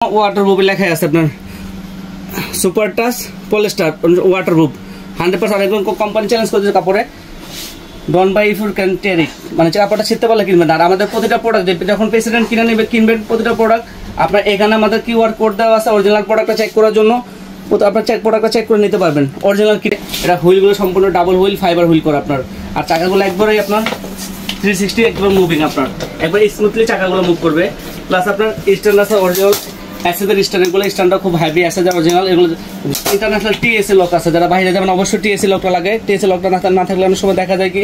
Waterproof লেখাই আছে আপনার সুপার টাচ পলিস্টার ওয়াটারপ্রুফ 100% একদম কোম্পানি চ্যালেঞ্জ করছে কাপড়ে ডন বাই ইফ ইউ ক্যান টের ইট মানে কাপড়টা ছিঁড়তে পারলে কিনবেন। আর আমাদের প্রতিটা প্রোডাক্ট যখন প্রেসিডেন্ট কিনবেন প্রতিটা প্রোডাক্ট আপনার এখানে আমাদের কিউআর কোড দেওয়া আছে অরিজিনাল প্রোডাক্টটা চেক করার জন্য আপনার প্রোডাক্টটা চেক করে নিতে পারবেন অরিজিনাল কিনে। এটা হুইলগুলো সম্পূর্ণ ডাবল হুইল ফাইবার হুইল করা আপনার। আর চাকাগুলো একবারেই আপনার 360 একবার মুভিং আপনার একবার স্মুথলি চাকাগুলো মুভ করবে। প্লাস আপনার স্ট্যান্ড আছে অরিজিনাল অ্যাসেজের স্ট্যান্ডগুলো স্ট্যান্ডটা খুব হেভি অ্যাসেজের অরিজিনাল। এগুলো ইন্টারন্যাশনাল টিএসএ লক আছে, যারা বাইরে যাবেন অবশ্যই টিএসএ লকটা লাগে। টিএসএ লকটা না থাকলে অনেক সময় দেখা যায় কি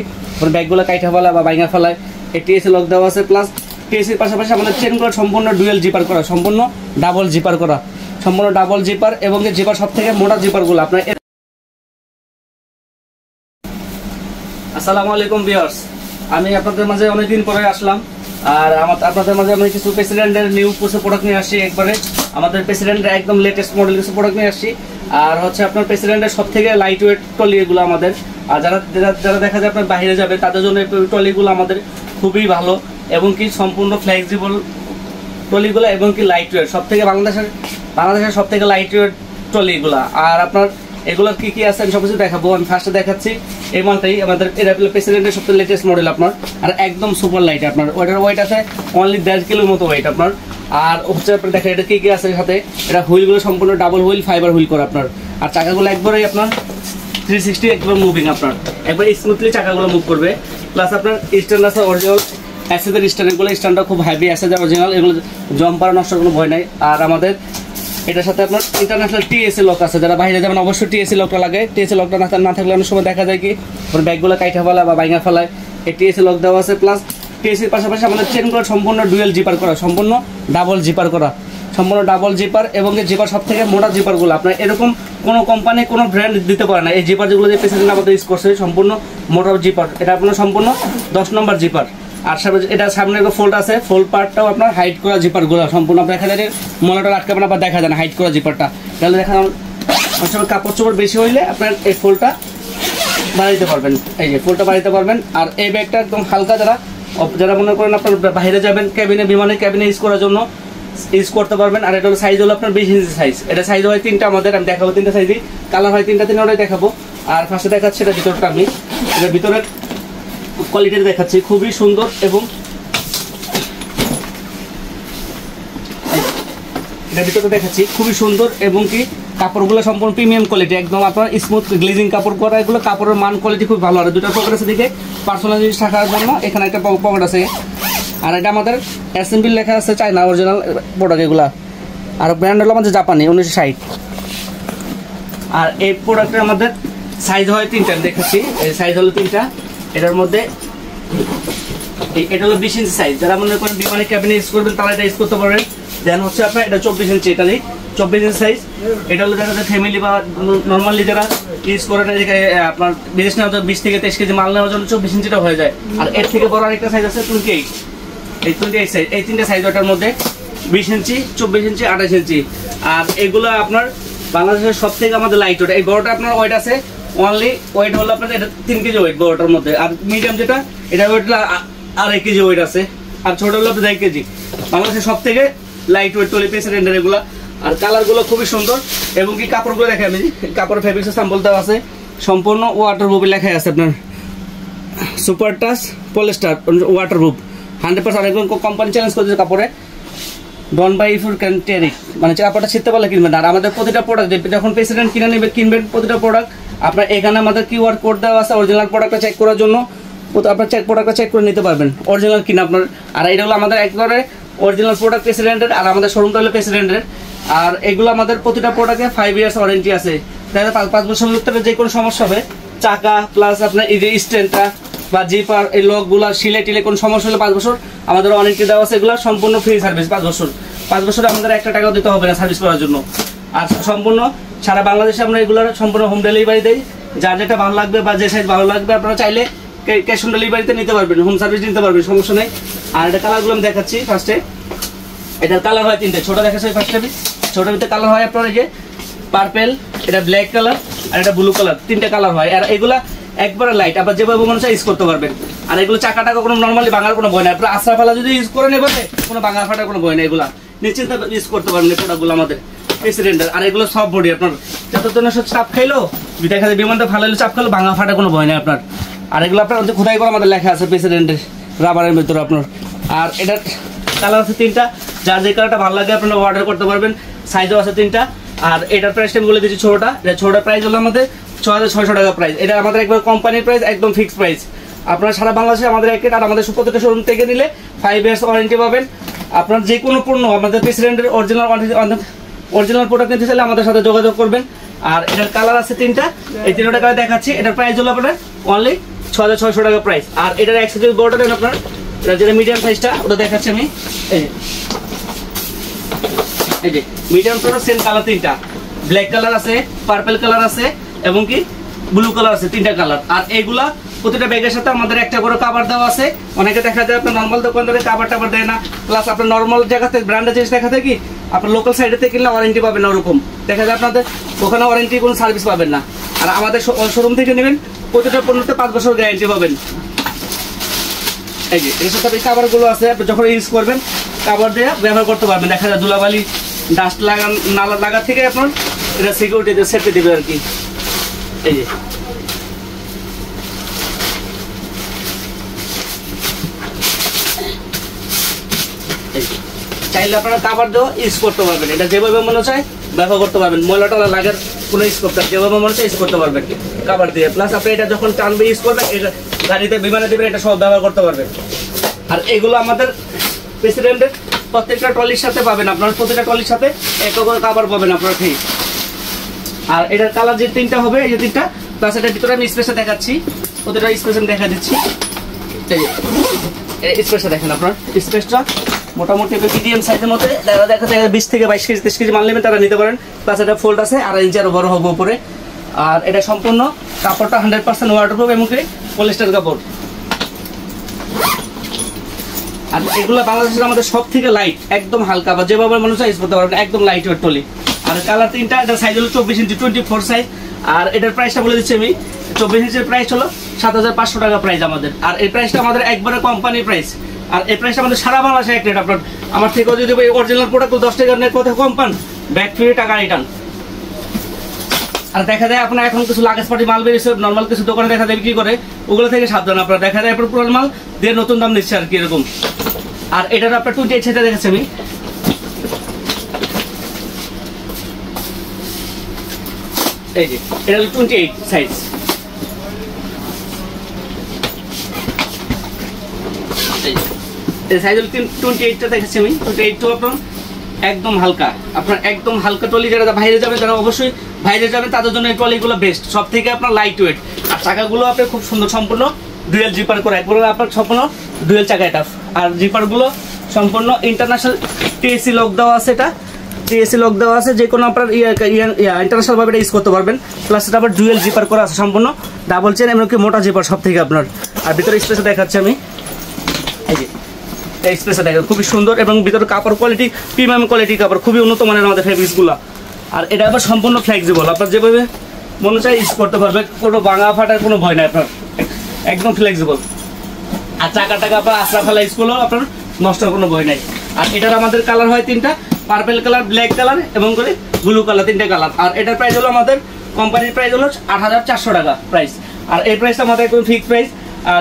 ব্যাগগুলো কাইটা ফেলা বা বাইঙা ফেলায়, এই টিএসএ লক দেওয়া আছে। প্লাস টিএসএর পাশাপাশি আমাদের চেনগুলো সম্পূর্ণ ডুয়েল জিপার করা, সম্পূর্ণ ডাবল জিপার করা, সম্পূর্ণ ডাবল জিপার এবং জিপার সব থেকে মোটা জিপারগুলো আপনার। আসসালামু আলাইকুম ভিউয়ার্স, আমি আপনাদের মাঝে অনেকদিন পরে আসলাম। আর আপনাদের মাঝে আমি কিছু প্রেসিডেন্টের নিউ কিছু প্রোডাক্ট নিয়ে আসছি। একবারে আমাদের প্রেসিডেন্টের একদম লেটেস্ট মডেল কিছু প্রোডাক্ট নিয়ে আসছি। আর হচ্ছে আপনার প্রেসিডেন্টের সব থেকে লাইট ওয়েট ট্রলি এগুলো আমাদের। আর যারা দেখা যায় আপনার বাইরে যাবে তাদের জন্য ট্রলিগুলো আমাদের খুবই ভালো এবং কি সম্পূর্ণ ফ্লেক্সিবল ট্রলিগুলো এবং কি লাইট ওয়েট, সব থেকে বাংলাদেশের সব থেকে লাইট ওয়েট ট্রলিগুলো। আর আপনার এগুলোর কি আছে আমি সবকিছু দেখাবো। আমি ফার্স্টে দেখাচ্ছি এই মালটাই আমাদের এটা প্রেসিডেন্টের সবথেকে লেটেস্ট মডেল আপনার। আর একদম সুপার লাইট আপনার, ওইটার ওয়েট আছে অনলি 1.5 কিলোর মতো ওয়েট আপনার। আর হচ্ছে আপনার দেখেন এটা কি আছে সাথে, এটা হুইলগুলো সম্পূর্ণ ডাবল হুইল ফাইবার হুইল করা আপনার। আর চাকাগুলো একবারেই আপনার 360 একবার মুভিং আপনার একবার স্মুথলি চাকাগুলো মুভ করবে। প্লাস আপনার স্ট্যান্ড আছে অরিজিনাল অ্যাসেজের স্ট্যান্ডগুলো স্ট্যান্ডটা খুব হেভি অ্যাসেজের অরিজিনাল, এগুলো জম্পার নষ্টের কোনো ভয় নাই। আর আমাদের এটার সাথে আপনার ইন্টারন্যাশনাল টিএসএ লক আছে, যারা বাইরে যাবেন অবশ্যই টিএসএ লকটা লাগে। টিএসএ লকটা না থাকলে অনেক সময় দেখা যায় কি ব্যাগগুলো কাইটা ফেলা বা বাইঙা ফেলায়, এই টিএসএ লক দেওয়া আছে। প্লাস টিএসএর পাশাপাশি আমাদের চেনগুলো সম্পূর্ণ ডুয়েল জিপার করা, সম্পূর্ণ ডাবল জিপার করা, সম্পূর্ণ ডাবল জিপার এবং জিপার সব থেকে মোটা জিপারগুলো আপনার এরকম কোনো কোম্পানি কোনো ব্র্যান্ড দিতে পারে না। এই জিপার যেগুলো যে প্রেসিডেন্ট আমাদের ইউজ করছে সম্পূর্ণ মোটা জিপার, এটা আপনার সম্পূর্ণ 10 নম্বর জিপার। আর এটা সামনে একটা ফোল্ড আছে, ফোল্ড পার্টটাও আপনার হাইট করা জিপারগুলো সম্পূর্ণ আপনার দেখা যায় মলাটা আটকাবে না বা দেখা যায় না হাইট করা জিপারটা। তাহলে দেখা অনেক সময় কাপড় চোপড় বেশি হইলে আপনার এই ফোল্ডটা বাড়াইতে পারবেন, এই যে ফোল্ডটা বাড়াইতে পারবেন। আর এই ব্যাগটা একদম হালকা, যারা মনে করেন আপনার বাইরে যাবেন বিমানে ক্যাবিনে ইউজ করার জন্য ইউজ করতে পারবেন। আর এটা হলো সাইজ হলো আপনার 20 ইঞ্চি সাইজ। এটা সাইজ হয় 3টা আমাদের, আমি দেখাবো 3টা সাইজই, কালার হয় 3টাই দেখাবো। আর ফার্স্টে দেখাচ্ছি এটা ভিতরটা, আমি এটা ভিতরের কোয়ালিটি দেখাচ্ছি খুবই সুন্দর এবং এটার ভিতরে দেখাচ্ছি খুবই সুন্দর এবং কি কাপড়গুলো সম্পূর্ণ প্রিমিয়াম কোয়ালিটি, একদম আপনার স্মুথ গ্লেজিং কাপড় করা, এগুলো কাপড়ের মান কোয়ালিটি খুব ভালো। আর দুটো পকেট আছে দিকে পার্সোনাল জিনিস রাখার জন্য, এখানে একটা পকেট আছে। আর এটা আমাদের অ্যাসেম্বল লেখা আছে চায়না অরিজিনাল প্রোডাক্ট এগুলা। আর ব্র্যান্ড হলো আমাদের জাপানি 1960। আর এই প্রোডাক্টের আমাদের সাইজ হয় 3টা, দেখাচ্ছি এই সাইজ হলো 3টা। এটার মধ্যে এটা হলো 20 ইঞ্চি সাইজ, যারা মনে করেন বিমানে ক্যাবিনে ইউজ করবেন তারা এটা ইউজ করতে পারবেন। দেন হচ্ছে আপনার এটা 24 ইঞ্চি, এটা নেই 24 ইঞ্চি সাইজ। এটা হলো দেখা যায় ফ্যামিলি বা নর্মালি যারা ইউজ করেন আপনার বিদেশ নেওয়া 20 থেকে 23 কেজি মাল নেওয়ার জন্য 24 ইঞ্চিটা হয়ে যায়। আর এর থেকে বড় আরেকটা সাইজ আছে 28, এই 28 সাইজ, এই 3টা সাইজ ওটার মধ্যে 20 ইঞ্চি 24 ইঞ্চি 28 ইঞ্চি। আর এগুলো আপনার বাংলাদেশের সব থেকে আমাদের লাইট ওয়েট। এই বড়টা আপনার ওয়েট আছে অনলি ওয়েট হলো আপনার এটা 3 কেজি ওয়েট বড়টার মধ্যে। আর মিডিয়াম যেটা এটা ওয়েট 2.5 কেজি ওয়েট আছে। আর ছোট হলো 2 কেজি। বাংলাদেশের সব থেকে লাইট ওয়েট টলি প্রেসিডেন্টের এগুলো। আর কালারগুলো খুবই সুন্দর এবং কি কাপড়গুলো দেখে আমি কাপড় ফেব্রিক্সের স্যাম্পল দেওয়া আছে, সম্পূর্ণ ওয়াটারপ্রুফ লেখাই আছে আপনার সুপার টাচ পলিস্টার ওয়াটারপ্রুফ 100% একদম কোম্পানি চ্যালেঞ্জ করছে কাপড়ে ডন বাই ইফ ইউ ক্যান টের ইট মানে কাপড়টা ছিঁড়তে পারলে কিনবেন। আর আমাদের প্রতিটা প্রোডাক্ট যখন প্রেসিডেন্ট কিনবেন প্রতিটা প্রোডাক্ট আপনার এখানে আমাদের কিউআর কোড দেওয়া আছে অরিজিনাল প্রোডাক্টটা চেক করার জন্য আপনার প্রোডাক্টটা চেক করে নিতে পারবেন অরিজিনাল কিনা আপনার। আর এটা হলো আমাদের একবারে অরিজিনাল প্রোডাক্ট প্রেসিডেন্টের, আর আমাদের শোরুমটা হলো প্রেসিডেন্টের। আর এগুলো আমাদের প্রতিটা প্রোডাক্টে 5 ইয়ার্স ওয়ারেন্টি আছে, তাহলে 5 বছরের ভিতরে যে কোনো সমস্যা হবে চাকা প্লাস আপনার এই যে স্ট্যান্ডটা বা জিপার এই লকগুলো সিলে টিলে কোনো সমস্যা হলে 5 বছর আমাদের ওয়ারেন্টি দেওয়া আছে। এগুলো সম্পূর্ণ ফ্রি সার্ভিস 5 বছরে আমাদের 1 টাকাও দিতে হবে না সার্ভিস করার জন্য। আর সম্পূর্ণ সারা বাংলাদেশে আমরা এগুলোর সম্পূর্ণ হোম ডেলিভারি দেই, যার যেটা ভালো লাগবে বা যে সাইজ ভালো লাগবে আপনারা চাইলে ক্যাশ অন ডেলিভারিতে নিতে পারবেন, হোম সার্ভিস নিতে পারবেন, সমস্যা নেই। আর এটা কালারগুলো আমি দেখাচ্ছি ফার্স্টে। এটার কালার হয় 3টে, ছোট দেখাচ্ছি ফার্স্টে। ছোটোর ভিতরে কালার হয় আপনার এই যে পার্পেল, এটা ব্ল্যাক কালার আর এটা ব্লু কালার, 3টে কালার হয়। আর এগুলা একবারে লাইট, আবার যেভাবে মনে হয় ইউজ করতে পারবেন। আর এগুলো চাকাটা কোনো নর্মালি ভাঙার কোনো ভয় নাই, আপনার আশ্রা ফেলা যদি ইউজ করে নেবেন কোনো ভাঙা ফাটার কোনো ভয় নেই, এগুলা নিশ্চিন্তে ইউজ করতে পারবেন এই প্রোডাক্টগুলো আমাদের প্রেসিডেন্টের। আর এগুলো সব বডি আপনার যতজনের সাথে চাপ খাইলো দেখা যায় বিমানটা ভালো হলে চাপ খাইলো ভাঙা ফাটা কোনো ভয় নেই আপনার। আর এগুলো আপনার খোদাই করে আমাদের লেখা আছে প্রেসিডেন্টের রাবারের ভিতরে আপনার। আর এটার কালার আছে 3টা, যার যে কালারটা ভালো লাগে আপনারা অর্ডার করতে পারবেন। সাইজও আছে 3টা। আর এটার প্রাইসটা আমি বলে দিচ্ছি ছোটটা, এটা ছোটটার প্রাইস হলো আমাদের 6600 টাকা প্রাইস। এটা আমাদের একবার কোম্পানির প্রাইস, একদম ফিক্সড প্রাইস। আপনারা সারা বাংলাদেশে আমাদের এক আর আমাদের প্রত্যেকটা শোরুম থেকে নিলে 5 ইয়ার্স ওয়ারেন্টি পাবেন। আপনার যে কোনো পণ্য আমাদের প্রেসিডেন্টের অরিজিনাল প্রোডাক্ট নিতে চাইলে আমাদের সাথে যোগাযোগ করবেন। আর এটার কালার আছে 3টা, এই 3টা কালার দেখাচ্ছি। এটার প্রাইস হলো আপনার অনলি 6600 টাকা প্রাইস। আর এটার অ্যাক্সেসরিজ বর্ডার দেন আপনার, যেটা মিডিয়াম সাইজটা ওটা দেখাচ্ছি আমি। এই যে মিডিয়াম সাইজের সেম কালার 3টা, ব্ল্যাক কালার আছে, পার্পল কালার আছে এবং কি ব্লু কালার আছে, 3টা কালার। আর এইগুলা প্রতিটা ব্যাগের সাথে আমাদের একটা করে কভার দেওয়া আছে। অনেকে দেখা যায় আপনার নর্মাল দোকানদারে কভার টাভার দেয় না, প্লাস আপনার নর্মাল জায়গাতে ব্র্যান্ডের জিনিস দেখা থাকে কি আপনার লোকাল সাইডে থেকে কিনলে ওয়ারেন্টি পাবেন না, ওরকম দেখা যায় আপনাদের ওখানে ওয়ারেন্টি কোনো সার্ভিস পাবেন না। আর আমাদের শোরুম থেকে নেবেন প্রতিটা পণ্যতে 5 বছর গ্যারান্টি পাবেন। এই যে এর সাথে কভারগুলো আছে, আপনি যখন ইউজ করবেন কভার দিয়ে ব্যবহার করতে পারবেন। দেখা যায় ধুলাবালি ডাস্ট লাগা থেকে আপনার এটা সিকিউরিটি সেফটি দেবে আর কি। এই যে চাইলে আপনারা কভার দিয়েও ইউজ করতে পারবেন। এটা যেভাবে মনে চায় ব্যবহার করতে পারবেন, ময়লা টলা লাগার কোনো স্কোপ নেই, যেভাবে মনে চায় ইউজ করতে পারবেন কভার দিয়ে। প্লাস আপনি এটা যখন টানবে ইউজ করবেন, এটা গাড়িতে বিমানে দেবেন, এটা সব ব্যবহার করতে পারবেন। আর এগুলো আমাদের প্রেসিডেন্টের প্রত্যেকটা ট্রলির সাথে পাবেন, আপনার প্রত্যেকটা ট্রলির সাথে এক করে কভার পাবেন আপনারা ঠিক। আর এটার কালার যে 3টা হবে, এই যে 3টা, প্লাস এটার ভিতরে আমি স্পেসটা দেখাচ্ছি, প্রত্যেকটা স্পেস আমি দেখা দিচ্ছি। এই স্পেসটা দেখেন, আপনার স্পেসটা মোটামুটি মিডিয়াম সাইজের মধ্যে দেখা যায় 20 থেকে 22 কেজি 30 কেজি মাল নেবেন তারা নিতে পারেন। প্লাস এটা ফোল্ড আছে, 2.5 ইঞ্চি আরো বড় হবে উপরে। আর এটা সম্পূর্ণ কাপড়টা 100% ওয়াটারপ্রুফ এবং পলিস্টার কাপড়। আর এগুলো বাংলাদেশের আমাদের সব থেকে লাইট, একদম হালকা, বা যেভাবে মনে হয় ইউজ করতে পারবেন, একদম লাইট ওয়েট টলি। আর কালার 3টা, এটার সাইজ হলো 24 ইঞ্চি 24 সাইজ। আর এটার প্রাইসটা বলে দিচ্ছি আমি, 24 ইঞ্চির প্রাইস হলো 7500 টাকা প্রাইস আমাদের। আর এই প্রাইসটা আমাদের একবারে কোম্পানির প্রাইস। আর এই প্রাইসটা আমাদের সারা বাংলাদেশে এক রেট। আপনার আমার থেকে যদি অরিজিনাল প্রোডাক্ট 10 টাকা নেট কোথাও কম পান, ব্যাক ফ্রি, টাকা রিটার্ন। আর দেখা যায় আপনার এখন কিছু লাগেজ পার্টি মাল বেরিয়েছে, নর্মাল কিছু দোকানে দেখা যায় বিক্রি করে, ওগুলো থেকে সাবধান আপনার। দেখা যায় আপনার পুরান মাল দিয়ে নতুন দাম নিচ্ছে আর কি এরকম। আর এটার আপনার 28 সাইজটা দেখেছি আমি। এই যে এটা হলো 28 সাইজ। এই সাইজ হলো 28টা দেখেছি আমি। 28 আপনার একদম হালকা, আপনার একদম হালকা ট্রলি, যারা বাইরে যাবেন তারা অবশ্যই বাইরে যাবেন, তাদের জন্য এই ট্রলিগুলো বেস্ট, সব থেকে আপনার লাইট ওয়েট। আর চাকাগুলো আপনার খুব সুন্দর, সম্পূর্ণ ডুয়েল জিপার করা, একবার আপনার সম্পূর্ণ ডুয়েল চাকা এটা। আর জিপারগুলো সম্পূর্ণ ইন্টারন্যাশনাল টিএসসি লক দেওয়া আছে, এটা টিএসসি লক দেওয়া আছে, যে কোনো আপনার ইন্টারন্যাশনাল ভাবে এটা ইউজ করতে পারবেন। প্লাস এটা আবার ডুয়েল জিপার করা আছে, সম্পূর্ণ ডাবল চেন এমনকি মোটা জিপার সব থেকে আপনার। আর ভিতরে স্পেসে দেখাচ্ছি আমি, এই যে এই স্পেসে দেখেন খুবই সুন্দর, এবং ভিতরে কাপড় কোয়ালিটি প্রিমিয়াম কোয়ালিটি কাপড়, খুবই উন্নত মানের আমাদের ফেব্রিক্সগুলো। আর এটা আবার সম্পূর্ণ ফ্লেক্সিবল, আপনার যেভাবে মনে চায় ইউজ করতে পারবে, কোনো ভাঙা ফাটার কোনো ভয় নাই আপনার, একদম ফ্লেক্সিবল। আর চাকা টাকা আপনার আশ্রা ফেলা ইউজ করলেও আপনার নষ্টের কোনো ভয় নাই। আর এটার আমাদের কালার হয় 3টা, পার্পল কালার, ব্ল্যাক কালার এবং করে ব্লু কালার, 3টা কালার। আর এটার প্রাইস হলো আমাদের কোম্পানির প্রাইস হলো 8400 টাকা প্রাইস। আর এই প্রাইসটা আমাদের একদম ফিক্সড প্রাইস।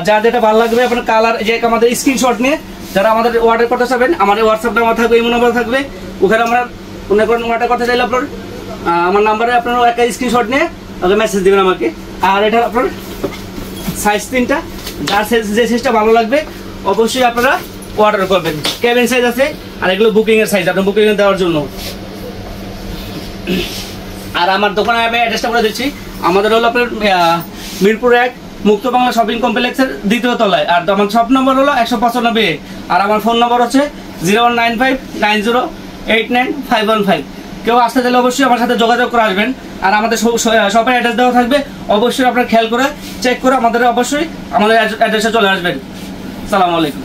যার যেটা ভালো লাগবে আপনার কালার, যে আমাদের স্ক্রিনশট নিয়ে যারা আমাদের অর্ডার করতে চাবেন, আমাদের হোয়াটসঅ্যাপ নাম্বার থাকবে, ইমো নাম্বার থাকবে, ওখানে আমরা মনে করেন অর্ডার করতে চাইলে আপনার আমার নাম্বারে আপনারা একটা স্ক্রিনশট নিয়ে ওকে মেসেজ দেবেন আমাকে। আর এটা আপনার সাইজ 3টা, যার যে সাইজটা ভালো লাগবে অবশ্যই আপনারা অর্ডার করবেন। কেবিন সাইজ আছে, আর এগুলো বুকিং এর সাইজ, আপনার বুকিং এ দেওয়ার জন্য। আর আমার দোকানে আমি অ্যাড্রেসটা বলে দিচ্ছি, আমাদের হলো আপনার মিরপুর 1 মুক্ত বাংলা শপিং কমপ্লেক্সের 2য় তলায়। আর আমার শপ নম্বর হলো 195। আর আমার ফোন নম্বর হচ্ছে 01959089515। কেউ আসতে চাইলে অবশ্যই আমার সাথে যোগাযোগ করে আসবেন। আর আমাদের শপের অ্যাড্রেস দেওয়া থাকবে, অবশ্যই আপনার খেয়াল করে চেক করে আমাদের অবশ্যই আমাদের অ্যাড্রেসে চলে আসবেন। আসসালামু আলাইকুম।